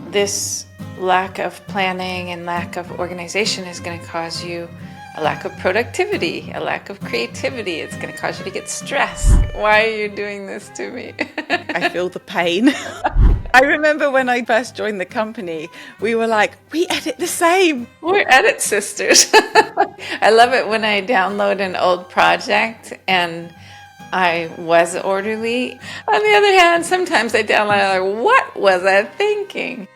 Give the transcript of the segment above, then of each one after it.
This lack of planning and lack of organization is going to cause you a lack of productivity, a lack of creativity. It's going to cause you to get stressed. Why are you doing this to me? I feel the pain. I remember when I first joined the company, we were like, we edit the same. We're edit sisters. I love it when I download an old project and I was orderly. On the other hand, sometimes I download, like, what was I thinking?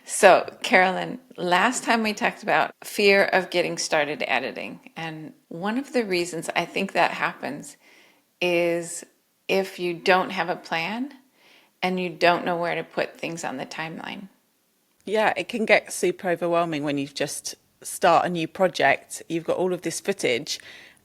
So, Carolyn, last time we talked about fear of getting started editing. And one of the reasons I think that happens is if you don't have a plan and you don't know where to put things on the timeline. Yeah, it can get super overwhelming when you just start a new project. You've got all of this footage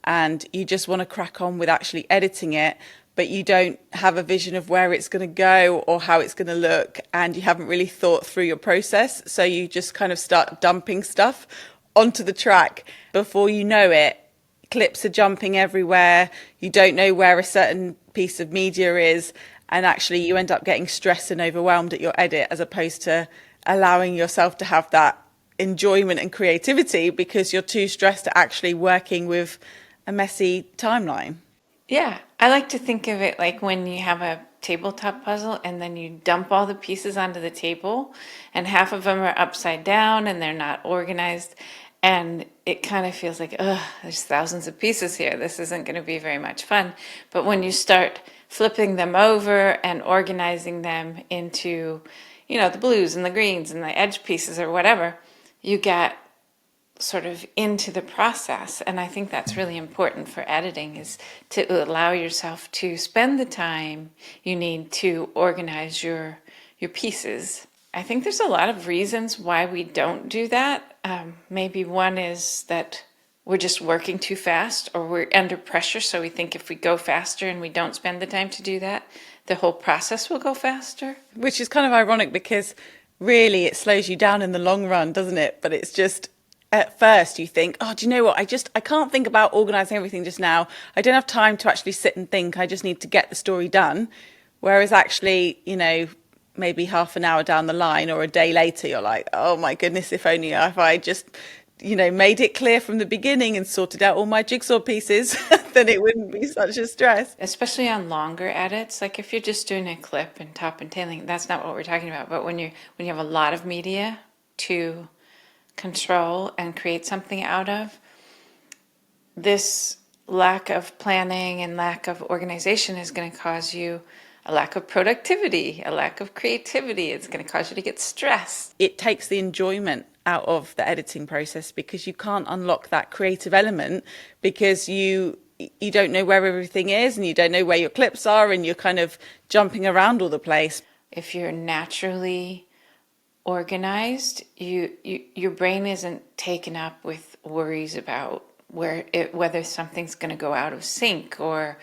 and you just want to crack on with actually editing it, but you don't have a vision of where it's going to go or how it's going to look, and you haven't really thought through your process. So you just kind of start dumping stuff onto the track. Before you know it, clips are jumping everywhere. You don't know where a certain piece of media is, and actually you end up getting stressed and overwhelmed at your edit, as opposed to allowing yourself to have that enjoyment and creativity because you're too stressed at actually working with a messy timeline. Yeah, I like to think of it like when you have a tabletop puzzle and then you dump all the pieces onto the table, and half of them are upside down and they're not organized. And it kind of feels like, ugh, there's thousands of pieces here. This isn't going to be very much fun. But when you start flipping them over and organizing them into, the blues and the greens and the edge pieces or whatever, you get sort of into the process. And I think that's really important for editing, is to allow yourself to spend the time you need to organize your pieces. I think there's a lot of reasons why we don't do that. Maybe one is that we're just working too fast, or we're under pressure, so we think if we go faster and we don't spend the time to do that, the whole process will go faster. Which is kind of ironic because really it slows you down in the long run, doesn't it? But it's just, at first you think, oh, do you know what? I can't think about organizing everything just now. I don't have time to actually sit and think. I just need to get the story done. Whereas actually, maybe half an hour down the line or a day later, you're like, oh my goodness, if I just, made it clear from the beginning and sorted out all my jigsaw pieces, then it wouldn't be such a stress. Especially on longer edits, like if you're just doing a clip and top and tailing, that's not what we're talking about. But when you have a lot of media to control and create something out of, this lack of planning and lack of organization is going to cause you a lack of productivity, a lack of creativity. It's going to cause you to get stressed. It takes the enjoyment out of the editing process because you can't unlock that creative element because you don't know where everything is and you don't know where your clips are and you're kind of jumping around all the place. If you're naturally organized, your brain isn't taken up with worries about whether something's going to go out of sync, or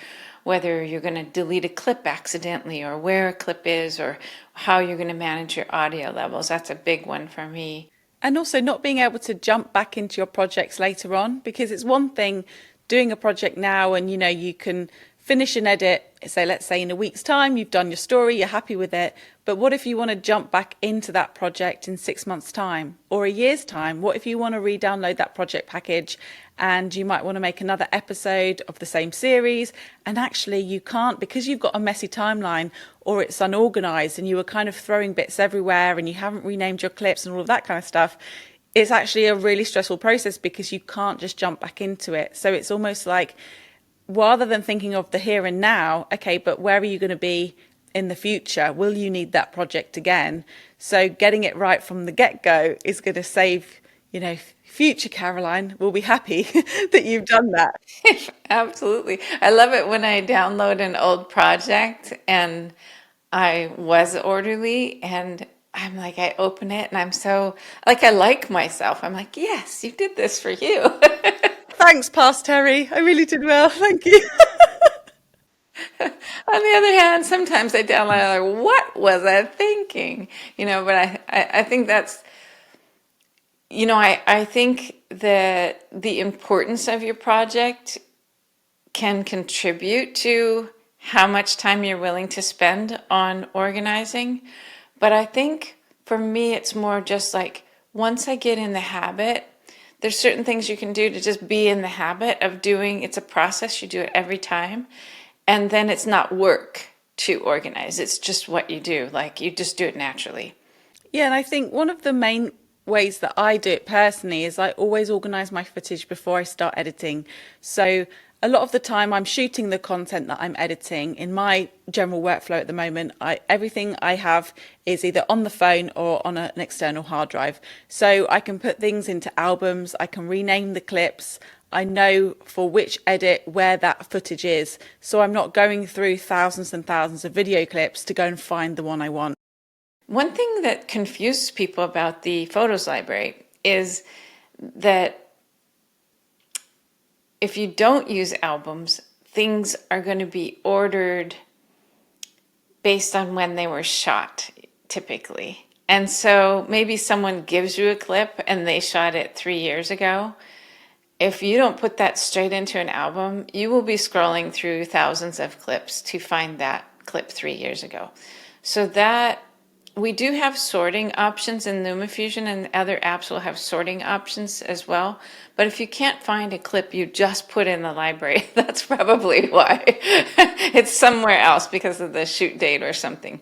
whether you're going to delete a clip accidentally, or where a clip is, or how you're going to manage your audio levels. That's a big one for me. And also not being able to jump back into your projects later on, because it's one thing doing a project now and you can finish an edit, so let's say in a week's time, you've done your story, you're happy with it. But what if you want to jump back into that project in 6 months' time or a year's time? What if you want to re-download that project package and you might want to make another episode of the same series, and actually you can't because you've got a messy timeline or it's unorganized and you were kind of throwing bits everywhere and you haven't renamed your clips and all of that kind of stuff? It's actually a really stressful process because you can't just jump back into it. So it's almost like, rather than thinking of the here and now, okay, but where are you going to be in the future? Will you need that project again? So getting it right from the get-go is going to save, future Caroline will be happy that you've done that. Absolutely. I love it when I download an old project and I was orderly, and I'm like, I open it and I'm so, like, I like myself. I'm like, yes, you did this for you. Thanks, past Terry. I really did well. Thank you. On the other hand, sometimes I download, like, what was I thinking? But I think that's, I think that the importance of your project can contribute to how much time you're willing to spend on organizing. But I think for me, it's more just like once I get in the habit, there's certain things you can do to just be in the habit of doing. It's a process, you do it every time. And then it's not work to organize, it's just what you do. Like you just do it naturally. Yeah, and I think one of the main ways that I do it personally is I always organize my footage before I start editing. So a lot of the time I'm shooting the content that I'm editing. In my general workflow at the moment, everything I have is either on the phone or on an external hard drive. So I can put things into albums, I can rename the clips. I know for which edit where that footage is. So I'm not going through thousands and thousands of video clips to go and find the one I want. One thing that confuses people about the photos library is that if you don't use albums, things are going to be ordered based on when they were shot, typically. And so maybe someone gives you a clip and they shot it 3 years ago. If you don't put that straight into an album, you will be scrolling through thousands of clips to find that clip 3 years ago. So that we do have sorting options in LumaFusion, and other apps will have sorting options as well. But if you can't find a clip you just put in the library, that's probably why. It's somewhere else because of the shoot date or something.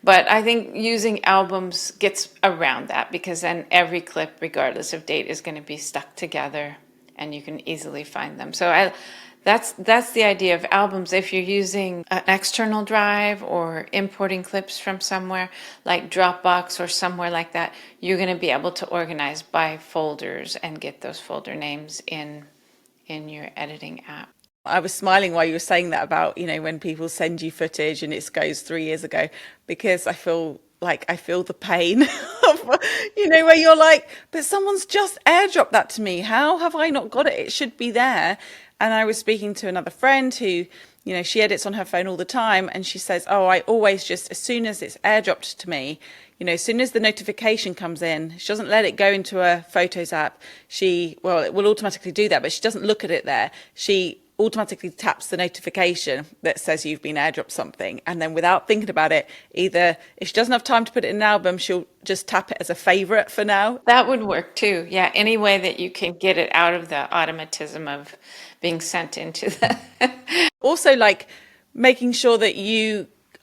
But I think using albums gets around that, because then every clip, regardless of date, is going to be stuck together and you can easily find them. So that's the idea of albums. If you're using an external drive or importing clips from somewhere like Dropbox or somewhere like that, you're going to be able to organize by folders and get those folder names in your editing app. I was smiling while you were saying that about, when people send you footage and it goes 3 years ago, because I feel the pain of, where you're like, but someone's just airdropped that to me. How have I not got it? It should be there. And I was speaking to another friend who, she edits on her phone all the time. And she says, oh, I always just, as soon as it's airdropped to me, as soon as the notification comes in, she doesn't let it go into a Photos app. It will automatically do that, but she doesn't look at it there. She automatically taps the notification that says you've been airdropped something, and then without thinking about it, either if she doesn't have time to put it in an album, she'll just tap it as a favorite for now. That would work too. Yeah, any way that you can get it out of the automatism of being sent into the Also, like making sure that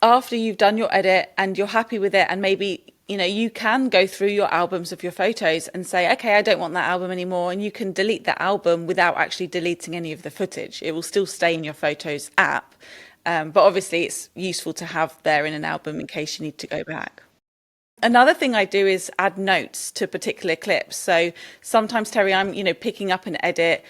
after you've done your edit and you're happy with it, and maybe you can go through your albums of your photos and say, okay, I don't want that album anymore, and you can delete that album without actually deleting any of the footage. It will still stay in your Photos app, but obviously it's useful to have there in an album in case you need to go back. Another thing I do is add notes to particular clips. So sometimes, Terry, I'm picking up an edit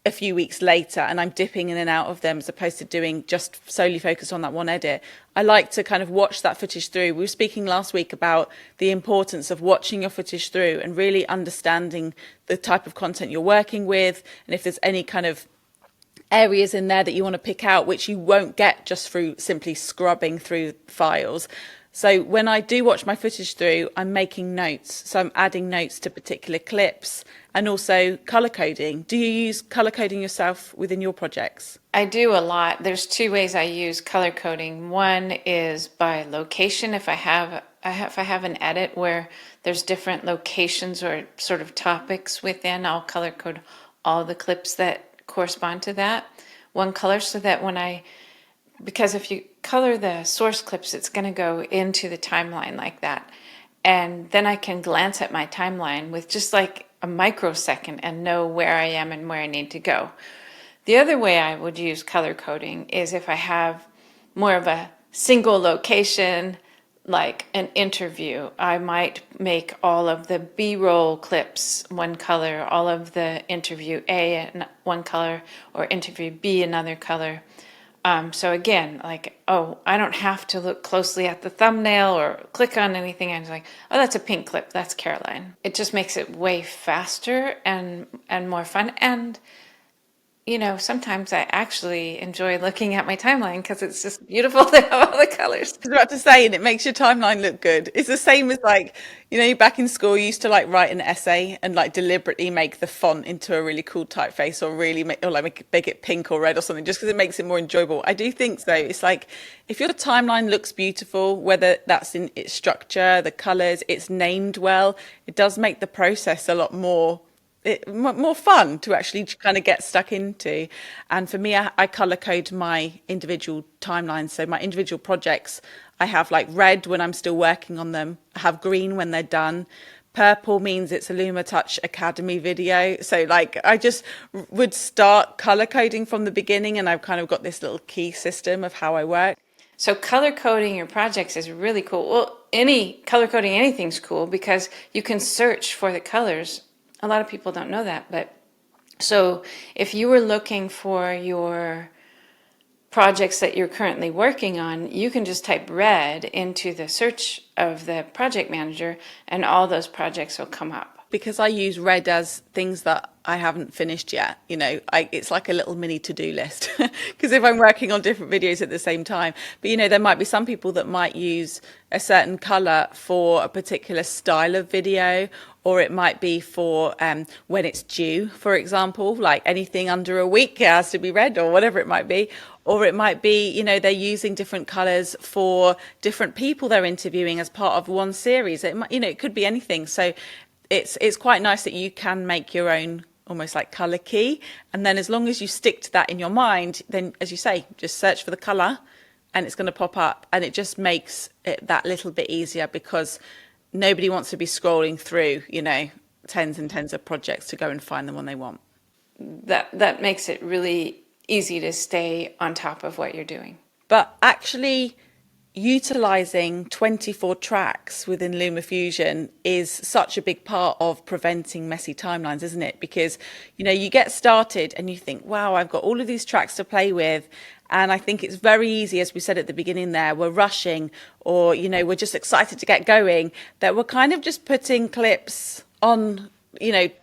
a few weeks later and I'm dipping in and out of them as opposed to doing just solely focus on that one edit. I like to kind of watch that footage through. We were speaking last week about the importance of watching your footage through and really understanding the type of content you're working with, and if there's any kind of areas in there that you want to pick out which you won't get just through simply scrubbing through files. So when I do watch my footage through, I'm making notes. So I'm adding notes to particular clips, and also color coding. Do you use color coding yourself within your projects? I do a lot. There's two ways I use color coding. One is by location. If I have an edit where there's different locations or sort of topics within, I'll color code all the clips that correspond to that one color, so that because if you color the source clips, it's going to go into the timeline like that. And then I can glance at my timeline with just like a microsecond and know where I am and where I need to go. The other way I would use color coding is if I have more of a single location, like an interview. I might make all of the B-roll clips one color, all of the interview A one color, or interview B another color. So again, like, oh, I don't have to look closely at the thumbnail or click on anything. I'm just like, oh, that's a pink clip. That's Caroline. It just makes it way faster and more fun. And sometimes I actually enjoy looking at my timeline because it's just beautiful to have all the colors. I was about to say, and it makes your timeline look good. It's the same as like, back in school, you used to like write an essay and like deliberately make the font into a really cool typeface or really make it pink or red or something just because it makes it more enjoyable. I do think so. It's like if your timeline looks beautiful, whether that's in its structure, the colors, it's named well, it does make the process a lot more fun to actually kind of get stuck into. And for me, I color code my individual timelines. So my individual projects, I have like red when I'm still working on them. I have green when they're done. Purple means it's a LumaTouch Academy video. So like I just would start color coding from the beginning, and I've kind of got this little key system of how I work. So color coding your projects is really cool. Well, any color coding anything's cool because you can search for the colors. A lot of people don't know that, but so if you were looking for your projects that you're currently working on, you can just type red into the search of the project manager and all those projects will come up. Because I use red as things that I haven't finished yet, it's like a little mini to-do list. Because if I'm working on different videos at the same time, but there might be some people that might use a certain color for a particular style of video, or it might be for when it's due, for example, like anything under a week, it has to be red or whatever it might be. Or it might be, they're using different colors for different people they're interviewing as part of one series. It might, it could be anything. So it's quite nice that you can make your own almost like color key, and then as long as you stick to that in your mind, then as you say, just search for the color and it's going to pop up, and it just makes it that little bit easier because nobody wants to be scrolling through tens and tens of projects to go and find the one they want. That makes it really easy to stay on top of what you're doing. But actually utilizing 24 tracks within LumaFusion is such a big part of preventing messy timelines, isn't it? Because, you get started and you think, wow, I've got all of these tracks to play with. And I think it's very easy, as we said at the beginning there, we're rushing or, we're just excited to get going, that we're kind of just putting clips on,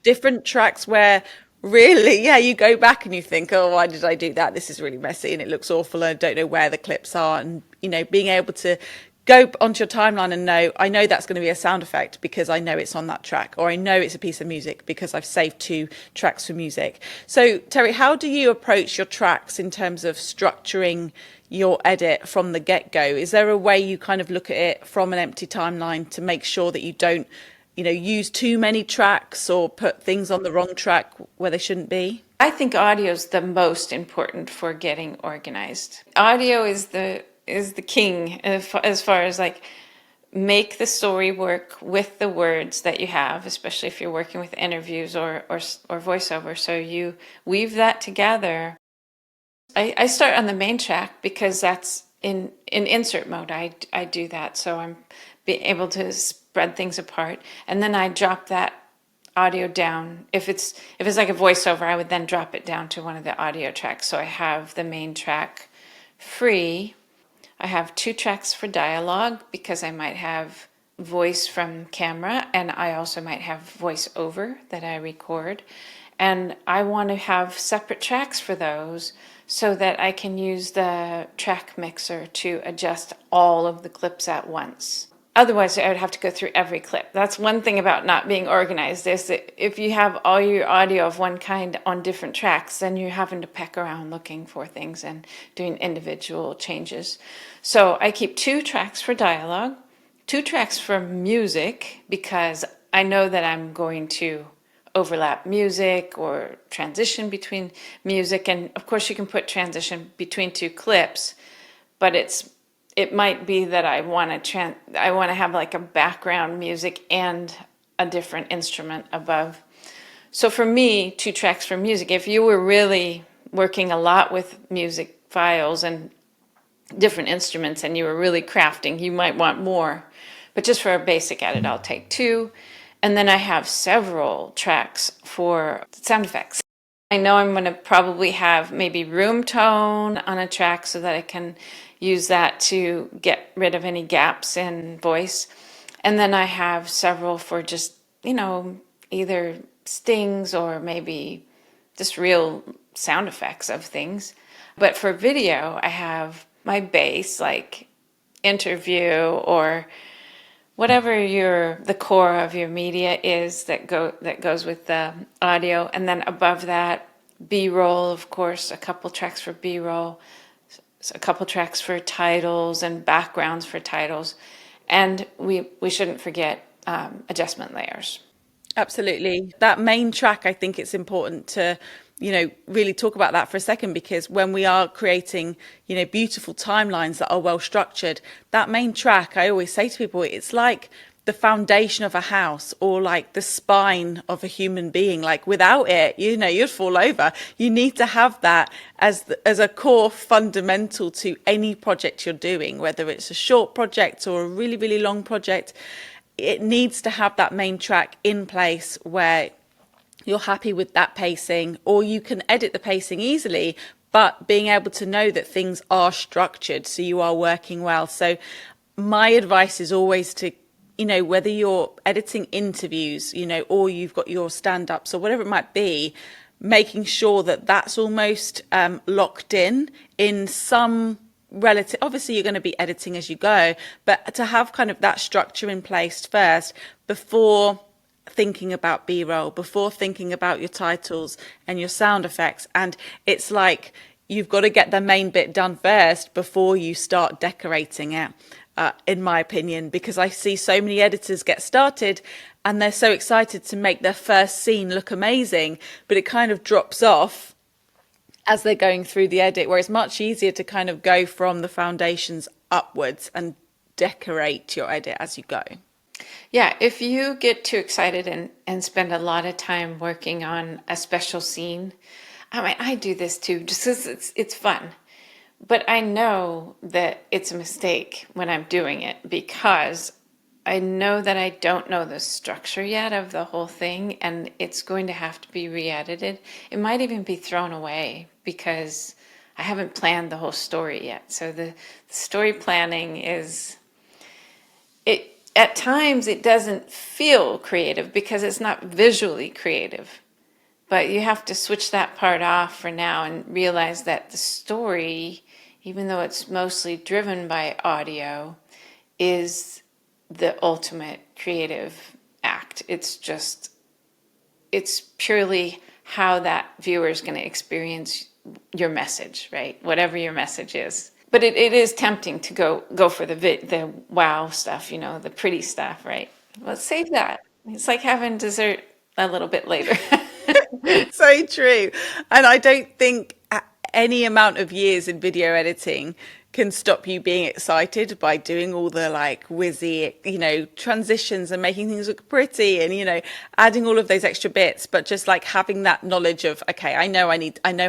different tracks where really, yeah, you go back and you think, oh, why did I do that? This is really messy and it looks awful. And I don't know where the clips are. And, being able to go onto your timeline and I know that's going to be a sound effect because I know it's on that track, or I know it's a piece of music because I've saved 2 tracks for music. So, Terri, how do you approach your tracks in terms of structuring your edit from the get-go? Is there a way you kind of look at it from an empty timeline to make sure that you don't use too many tracks or put things on the wrong track where they shouldn't be? I think audio is the most important for getting organized. Audio is the king as far as like make the story work with the words that you have, especially if you're working with interviews or voiceover. So you weave that together. I start on the main track because that's in insert mode. I do that, so I'm being able to spread things apart, and then I drop that audio down. If it's like a voiceover, I would then drop it down to one of the audio tracks. So I have the main track free. I have 2 tracks for dialogue because I might have voice from camera, and I also might have voice over that I record. And I want to have separate tracks for those so that I can use the track mixer to adjust all of the clips at once. Otherwise, I would have to go through every clip. That's one thing about not being organized, is that if you have all your audio of one kind on different tracks, then you're having to peck around looking for things and doing individual changes. So I keep 2 tracks for dialogue, 2 tracks for music, because I know that I'm going to overlap music or transition between music. And of course you can put transition between 2 clips, but it might be that I want to have like a background music and a different instrument above. So for me, 2 tracks for music. If you were really working a lot with music files and different instruments and you were really crafting, you might want more. But just for a basic edit, I'll take 2. And then I have several tracks for sound effects. I know I'm going to probably have maybe room tone on a track so that I can use that to get rid of any gaps in voice. And then I have several for just, either stings or maybe just real sound effects of things. But for video, I have my base, like interview or whatever the core of your media is that goes with the audio, and then above that, B-roll, of course, a couple tracks for B-roll, a couple tracks for titles and backgrounds for titles, and we shouldn't forget adjustment layers. Absolutely. That main track, I think it's important to, really talk about that for a second, because when we are creating, beautiful timelines that are well structured, that main track, I always say to people, it's like the foundation of a house or like the spine of a human being. Like without it, you'd fall over. You need to have that as a core fundamental to any project you're doing, whether it's a short project or a really, really long project. It needs to have that main track in place where you're happy with that pacing, or you can edit the pacing easily, but being able to know that things are structured so you are working well. So my advice is always to, whether you're editing interviews, or you've got your stand-ups or whatever it might be, making sure that that's almost locked in some relative. Obviously you're going to be editing as you go, but to have kind of that structure in place first before thinking about B-roll, before thinking about your titles and your sound effects. And it's like you've got to get the main bit done first before you start decorating it, in my opinion, because I see so many editors get started and they're so excited to make their first scene look amazing, but it kind of drops off as they're going through the edit, where it's much easier to kind of go from the foundations upwards and decorate your edit as you go. Yeah, if you get too excited and spend a lot of time working on a special scene, I mean, I do this too, just because it's fun. But I know that it's a mistake when I'm doing it because I know that I don't know the structure yet of the whole thing, and it's going to have to be re-edited. It might even be thrown away because I haven't planned the whole story yet. So the story planning is, it at times it doesn't feel creative because it's not visually creative. But you have to switch that part off for now and realize that the story, even though it's mostly driven by audio, is the ultimate creative act. It's purely how that viewer is going to experience your message, right? Whatever your message is. But it is tempting to go for the wow stuff, the pretty stuff, right? Let's save that. It's like having dessert a little bit later. So true. And I don't think any amount of years in video editing can stop you being excited by doing all the like whizzy, transitions and making things look pretty and, adding all of those extra bits, but just like having that knowledge of, okay, I know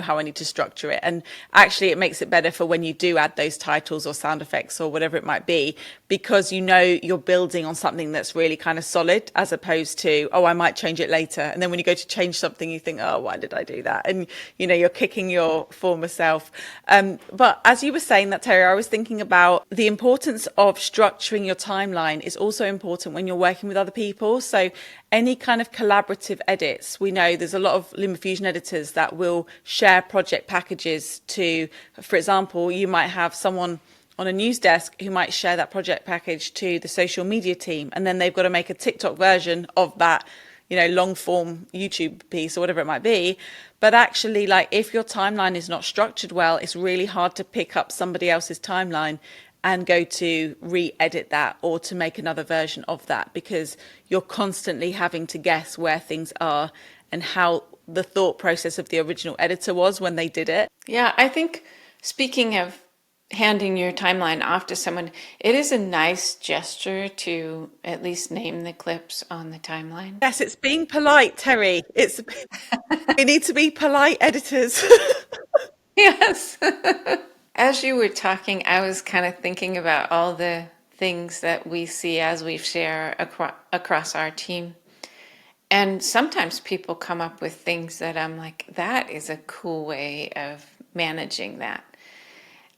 how I need to structure it. And actually it makes it better for when you do add those titles or sound effects or whatever it might be, because you're building on something that's really kind of solid, as opposed to, oh, I might change it later. And then when you go to change something, you think, oh, why did I do that? And, you're kicking your former self. But as you were saying that, Terry, I was thinking about the importance of structuring your timeline is also important when you're working with other people. So any kind of collaborative edits, we know there's a lot of LumaFusion editors that will share project packages to, for example, you might have someone on a news desk who might share that project package to the social media team, and then they've got to make a TikTok version of that, long form YouTube piece or whatever it might be. But actually, like, if your timeline is not structured well, it's really hard to pick up somebody else's timeline and go to re-edit that or to make another version of that, because you're constantly having to guess where things are and how the thought process of the original editor was when they did it. Yeah, I think, speaking of handing your timeline off to someone, it is a nice gesture to at least name the clips on the timeline. Yes, it's being polite, Terry. We need to be polite editors. Yes. As you were talking, I was kind of thinking about all the things that we see as we share across our team. And sometimes people come up with things that I'm like, that is a cool way of managing that.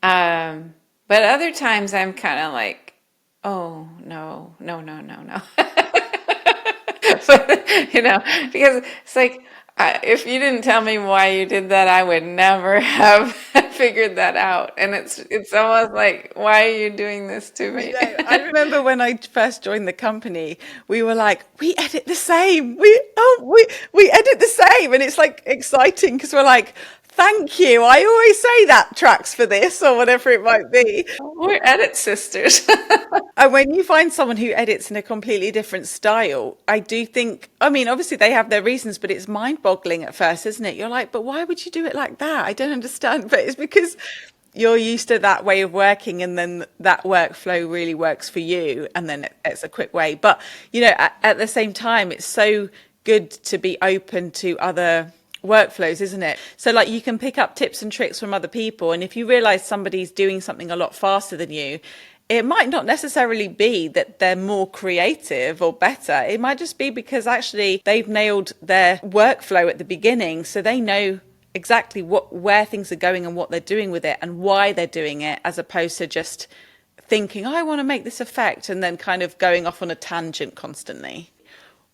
But other times I'm kind of like, oh, no, no, no, no, no. But, because it's like, If you didn't tell me why you did that, I would never have figured that out. And it's almost like, why are you doing this to I me? know. I remember when I first joined the company, we were like, we edit the same. We edit the same, and it's like exciting because we're like, thank you. I always say that tracks for this or whatever it might be. We're edit sisters. And when you find someone who edits in a completely different style, I do think, I mean, obviously they have their reasons, but it's mind boggling at first, isn't it? You're like, but why would you do it like that? I don't understand. But it's because you're used to that way of working, and then that workflow really works for you. And then it's a quick way. But, you know, at the same time, it's so good to be open to other workflows, isn't it? So like you can pick up tips and tricks from other people. And if you realize somebody's doing something a lot faster than you, it might not necessarily be that they're more creative or better. It might just be because actually they've nailed their workflow at the beginning. So they know exactly where things are going and what they're doing with it and why they're doing it, as opposed to just thinking, oh, I want to make this effect, and then kind of going off on a tangent constantly.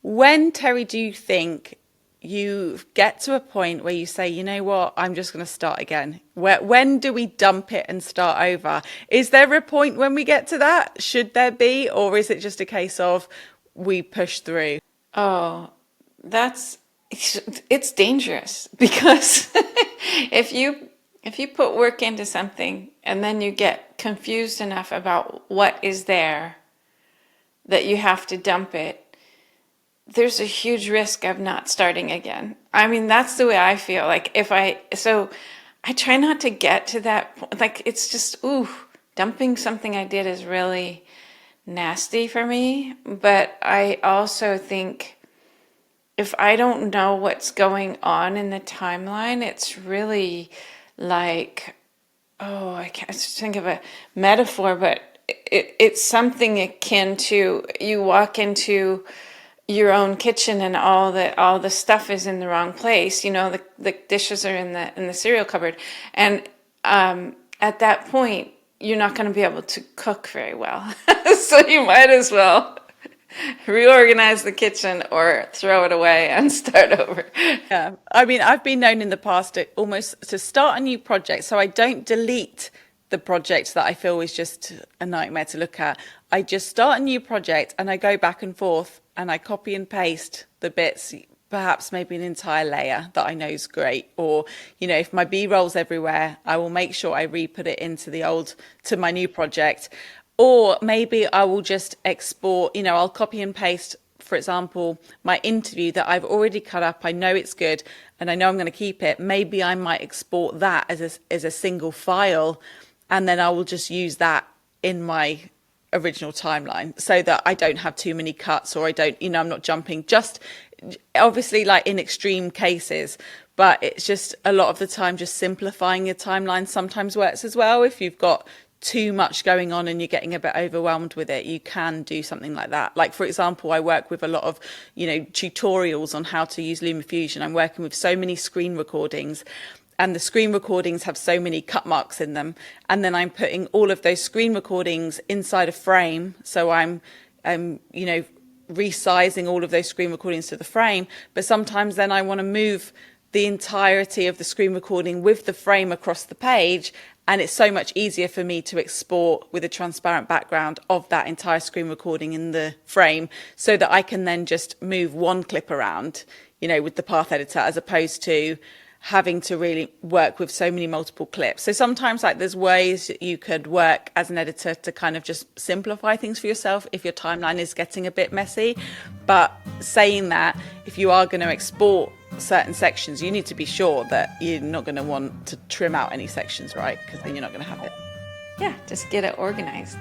When, Terry, do you think you get to a point where you say, you know what, I'm just going to start again? When do we dump it and start over? Is there a point when we get to that? Should there be? Or is it just a case of we push through? Oh, it's dangerous because if you put work into something and then you get confused enough about what is there that you have to dump it, there's a huge risk of not starting again. I mean, that's the way I feel. Like so I try not to get to that point. Like it's just, dumping something I did is really nasty for me. But I also think if I don't know what's going on in the timeline, it's really like, I can't think of a metaphor, but it's something akin to you walk into your own kitchen and all the stuff is in the wrong place. You know, the dishes are in the cereal cupboard, and at that point you're not going to be able to cook very well. So you might as well reorganize the kitchen or throw it away and start over. Yeah, I mean, I've been known in the past to start a new project, so I don't delete the project that I feel is just a nightmare to look at. I just start a new project and I go back and forth and I copy and paste the bits, perhaps maybe an entire layer that I know is great. Or, you know, if my B-roll's everywhere, I will make sure I re-put it to my new project. Or maybe I will just export, you know, I'll copy and paste, for example, my interview that I've already cut up. I know it's good and I know I'm going to keep it. Maybe I might export that as a single file, and then I will just use that in my original timeline so that I don't have too many cuts, or I don't, you know, I'm not jumping, just obviously like in extreme cases, but it's just a lot of the time just simplifying your timeline sometimes works as well. If you've got too much going on and you're getting a bit overwhelmed with it, you can do something like that. Like, for example, I work with a lot of, you know, tutorials on how to use LumaFusion. I'm working with so many screen recordings, and the screen recordings have so many cut marks in them. And then I'm putting all of those screen recordings inside a frame. So I'm you know, resizing all of those screen recordings to the frame. But sometimes then I want to move the entirety of the screen recording with the frame across the page. And it's so much easier for me to export with a transparent background of that entire screen recording in the frame, so that I can then just move one clip around, you know, with the path editor, as opposed to having to really work with so many multiple clips. So sometimes like there's ways that you could work as an editor to kind of just simplify things for yourself if your timeline is getting a bit messy. But saying that, if you are going to export certain sections, you need to be sure that you're not going to want to trim out any sections, right? Because then you're not going to have it. Yeah, just get it organized.